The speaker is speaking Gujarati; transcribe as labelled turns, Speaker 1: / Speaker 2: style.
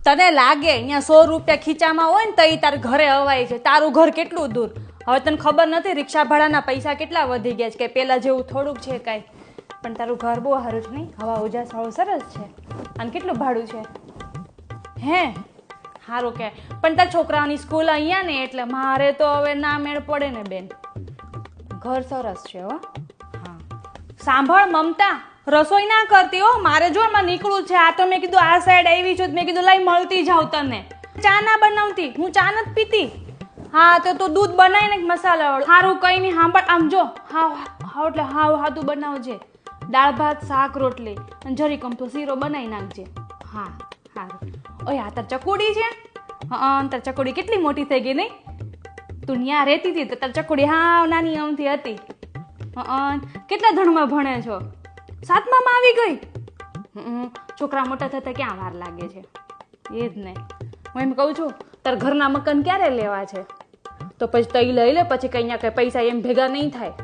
Speaker 1: તને લાગે અહીંયા 100 રૂપિયા ખીચામાં હોય ને તો એ તારે ઘરે અવાય છે. તારું ઘર કેટલું દૂર. હવે તને ખબર નથી રિક્ષા ભાડાના પૈસા કેટલા વધી ગયા છે કે પેલા જેવું થોડુંક છે કાંઈ. પણ તારું ઘર બહુ સારું છે નહીં? હવા ઉજાસ વાળું સરસ છે. અને કેટલું ભાડું છે? હે સારું કે. પણ તાર છોકરાઓની સ્કૂલ અહીંયા ને એટલે મારે તો હવે ના મેળ પડે ને બેન. ઘર સરસ છે હો. હા સાંભળ મમતા, રસોઈ ના કરતી હો. મારે જો એમાં નીકળું છે. આ તો મેં કીધું આ સાઈડ આવી છું મેં કીધું લાઈ મળતી જાઉં તને. ચા ના બનાવતી, હું ચા નથી પીતી. હા તો તું દૂધ બનાવીને મસાલા વાળું સારું કઈ નહીં. સાંભળ આમ જો હાવ એટલે હાવ તું બનાવજે. દાળ ભાત શાક રોટલી અને જરી કમતો શીરો બનાવી નાખજે. હા સારું. ઓય આ તાર ચકુડી છે? હા તાર ચકુડી કેટલી મોટી થઈ ગઈ નહીં? તું ત્યાં રહેતી હતી તો તાર ચકુડી હાવ નાની અમથી હતી. કેટલા ધણમાં ભણે છો? 7મામાં આવી ગઈ? છોકરા મોટા થતા ક્યાં વાર લાગે છે? એ જ ને. હું એમ કહું છું તાર ઘરના મકાન ક્યારે લેવા છે? તો પછી તઈ લઈ લે, પછી કઈ કઈ પૈસા એમ ભેગા નહીં થાય.